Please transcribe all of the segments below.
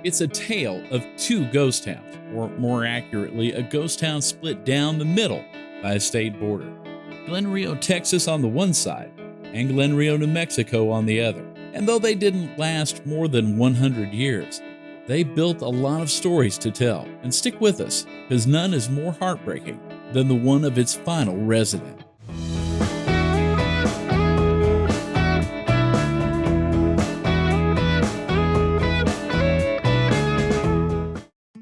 It's a tale of two ghost towns, or more accurately, a ghost town split down the middle by a state border. Glenrio, Texas on the one side, and Glenrio, New Mexico on the other. And though they didn't last more than 100 years, they built a lot of stories to tell. And stick with us, because none is more heartbreaking than the one of its final resident.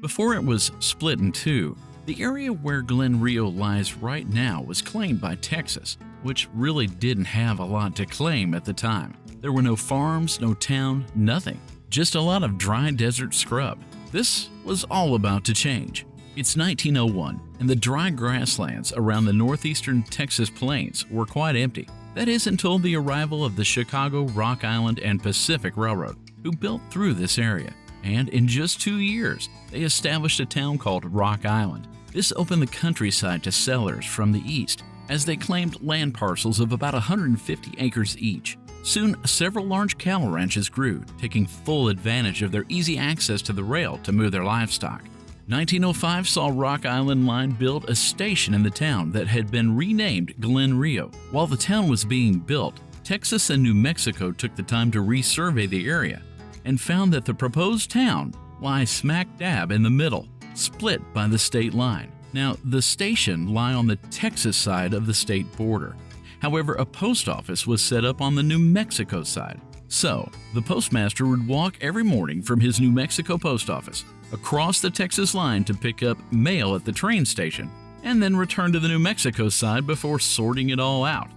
Before it was split in two, the area where Glenrio lies right now was claimed by Texas, which really didn't have a lot to claim at the time. There were no farms, no town, nothing. Just a lot of dry desert scrub. This was all about to change. It's 1901, and the dry grasslands around the northeastern Texas plains were quite empty. That is until the arrival of the Chicago, Rock Island, and Pacific Railroad, who built through this area. And in just 2 years, they established a town called Rock Island. This opened the countryside to settlers from the east, as they claimed land parcels of about 150 acres each. Soon, several large cattle ranches grew, taking full advantage of their easy access to the rail to move their livestock. 1905 saw Rock Island Line build a station in the town that had been renamed Glenrio. While the town was being built, Texas and New Mexico took the time to resurvey the area and found that the proposed town lies smack dab in the middle, split by the state line. Now, the station lie on the Texas side of the state border. However, a post office was set up on the New Mexico side. So, the postmaster would walk every morning from his New Mexico post office across the Texas line to pick up mail at the train station, and then return to the New Mexico side before sorting it all out.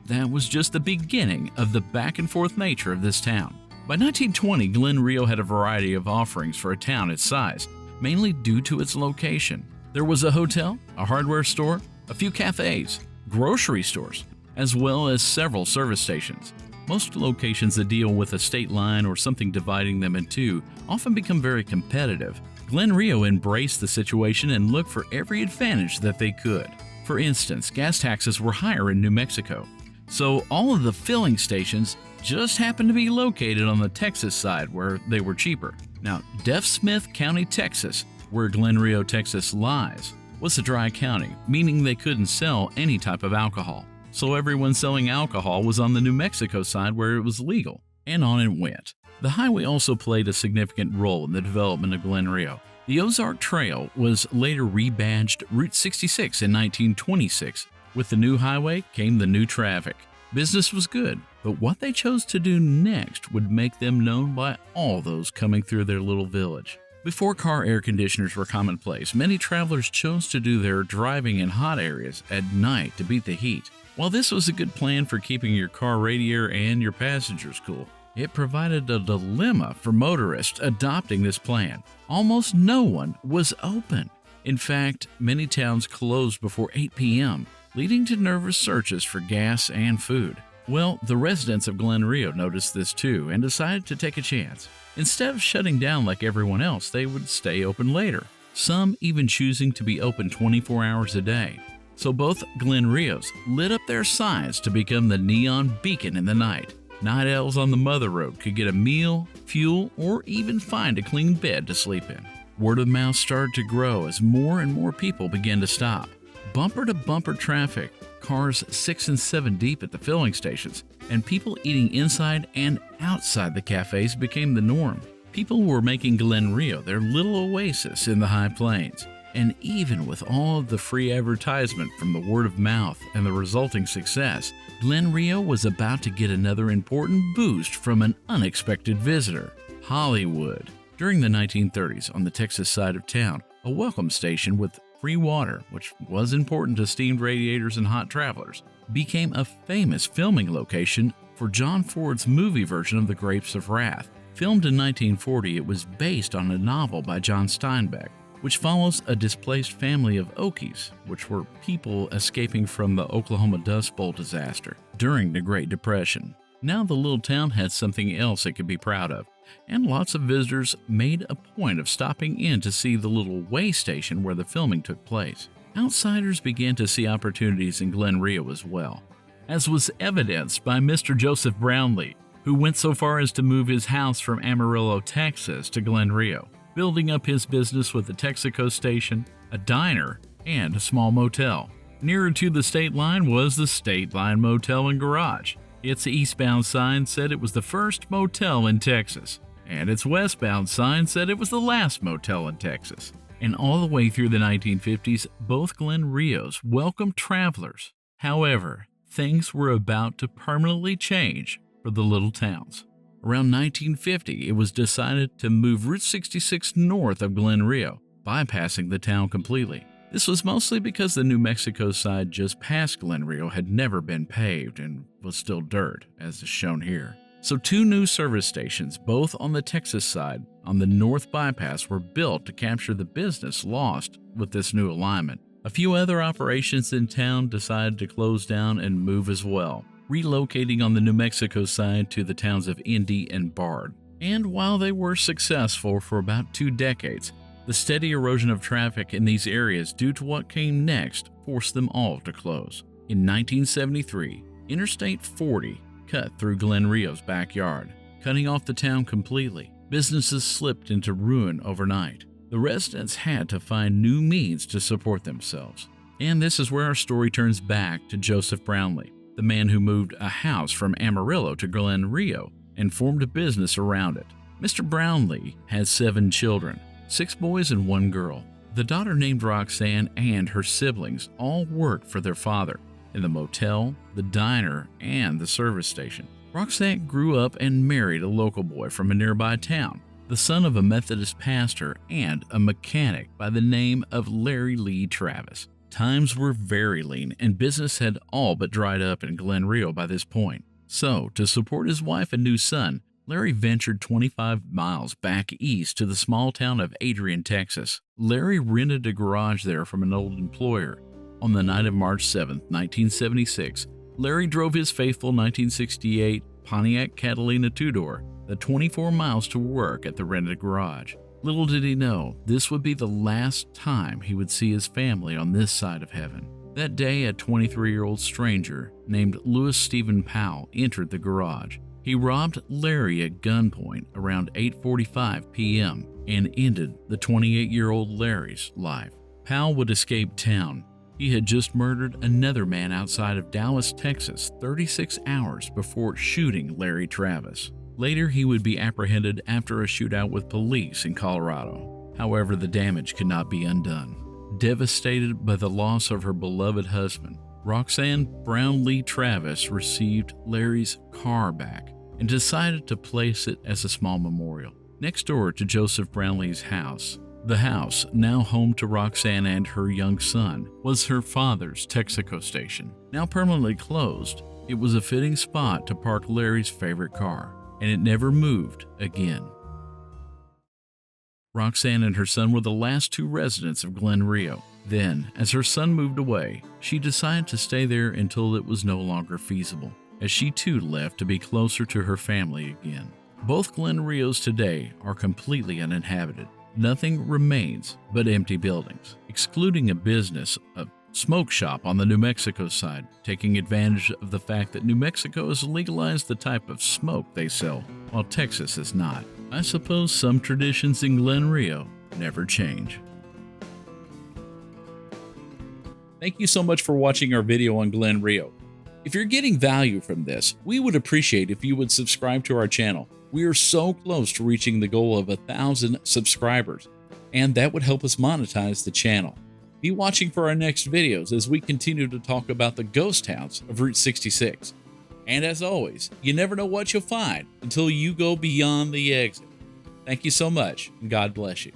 That was just the beginning of the back and forth nature of this town. By 1920, Glenrio had a variety of offerings for a town its size, mainly due to its location. There was a hotel, a hardware store, a few cafes, grocery stores, as well as several service stations. Most locations that deal with a state line or something dividing them in two often become very competitive. Glenrio embraced the situation and looked for every advantage that they could. For instance, gas taxes were higher in New Mexico, so all of the filling stations just happened to be located on the Texas side where they were cheaper. Now, Deaf Smith County, Texas, where Glenrio, Texas lies, was a dry county, meaning they couldn't sell any type of alcohol. So everyone selling alcohol was on the New Mexico side where it was legal, and on it went. The highway also played a significant role in the development of Glenrio. The Ozark Trail was later rebadged Route 66 in 1926. With the new highway came the new traffic. Business was good, but what they chose to do next would make them known by all those coming through their little village. Before car air conditioners were commonplace, many travelers chose to do their driving in hot areas at night to beat the heat. While this was a good plan for keeping your car radiator and your passengers cool, it provided a dilemma for motorists adopting this plan. Almost no one was open. In fact, many towns closed before 8 p.m., leading to nervous searches for gas and food. Well, the residents of Glenrio noticed this too and decided to take a chance. Instead of shutting down like everyone else, they would stay open later, some even choosing to be open 24 hours a day. So both Glenrios lit up their signs to become the neon beacon in the night. Night owls on the Mother Road could get a meal, fuel, or even find a clean bed to sleep in. Word of mouth started to grow as more and more people began to stop. Bumper-to-bumper traffic, cars 6 and 7 deep at the filling stations, and people eating inside and outside the cafes became the norm. People were making Glenrio their little oasis in the high plains. And even with all of the free advertisement from the word of mouth and the resulting success, Glenrio was about to get another important boost from an unexpected visitor: Hollywood. During the 1930s, on the Texas side of town, a welcome station with free water, which was important to steamed radiators and hot travelers, became a famous filming location for John Ford's movie version of The Grapes of Wrath. Filmed in 1940, it was based on a novel by John Steinbeck, which follows a displaced family of Okies, which were people escaping from the Oklahoma Dust Bowl disaster during the Great Depression. Now the little town had something else it could be proud of, and lots of visitors made a point of stopping in to see the little way station where the filming took place. Outsiders began to see opportunities in Glenrio as well, as was evidenced by Mr. Joseph Brownlee, who went so far as to move his house from Amarillo, Texas to Glenrio, building up his business with a Texaco station, a diner, and a small motel. Nearer to the state line was the State Line Motel and Garage. Its eastbound sign said it was the first motel in Texas, and its westbound sign said it was the last motel in Texas. And all the way through the 1950s, both Glenrios welcomed travelers. However, things were about to permanently change for the little towns. Around 1950, it was decided to move Route 66 north of Glenrio, bypassing the town completely. This was mostly because the New Mexico side just past Glenrio had never been paved and was still dirt, as is shown here. So 2 new service stations, both on the Texas side, on the north bypass, were built to capture the business lost with this new alignment. A few other operations in town decided to close down and move as well, relocating on the New Mexico side to the towns of Indy and Bard. And while they were successful for about 2 decades, the steady erosion of traffic in these areas due to what came next forced them all to close. In 1973, Interstate 40 cut through Glenrio's backyard, cutting off the town completely. Businesses slipped into ruin overnight. The residents had to find new means to support themselves. And this is where our story turns back to Joseph Brownlee, the man who moved a house from Amarillo to Glenrio and formed a business around it. Mr. Brownlee had 7 children, 6 boys and 1 girl. The daughter named Roxanne and her siblings all worked for their father in the motel, the diner, and the service station. Roxanne grew up and married a local boy from a nearby town, the son of a Methodist pastor and a mechanic by the name of Larry Lee Travis. Times were very lean and business had all but dried up in Glenrio by this point. So, to support his wife and new son, Larry ventured 25 miles back east to the small town of Adrian, Texas. Larry rented a garage there from an old employer. On the night of March 7, 1976, Larry drove his faithful 1968 Pontiac Catalina two-door the 24 miles to work at the rented garage. Little did he know, this would be the last time he would see his family on this side of heaven. That day, a 23-year-old stranger named Louis Stephen Powell entered the garage. He robbed Larry at gunpoint around 8:45 p.m. and ended the 28-year-old Larry's life. Powell would escape town. He had just murdered another man outside of Dallas, Texas, 36 hours before shooting Larry Travis. Later, he would be apprehended after a shootout with police in Colorado. However, the damage could not be undone. Devastated by the loss of her beloved husband, Roxanne Brownlee Travis received Larry's car back and decided to place it as a small memorial next door to Joseph Brownlee's house. The house, now home to Roxanne and her young son, was her father's Texaco station. Now permanently closed, it was a fitting spot to park Larry's favorite car, and it never moved again. Roxanne and her son were the last 2 residents of Glenrio. Then, as her son moved away, she decided to stay there until it was no longer feasible, as she too left to be closer to her family again. Both Glenrios today are completely uninhabited. Nothing remains but empty buildings, excluding a business, a smoke shop on the New Mexico side, taking advantage of the fact that New Mexico has legalized the type of smoke they sell, while Texas is not. I suppose some traditions in Glenrio never change. Thank you so much for watching our video on Glenrio. If you're getting value from this, we would appreciate if you would subscribe to our channel. We are so close to reaching the goal of 1,000 subscribers, and that would help us monetize the channel. Be watching for our next videos as we continue to talk about the ghost towns of Route 66. And as always, you never know what you'll find until you go beyond the exit. Thank you so much, and God bless you.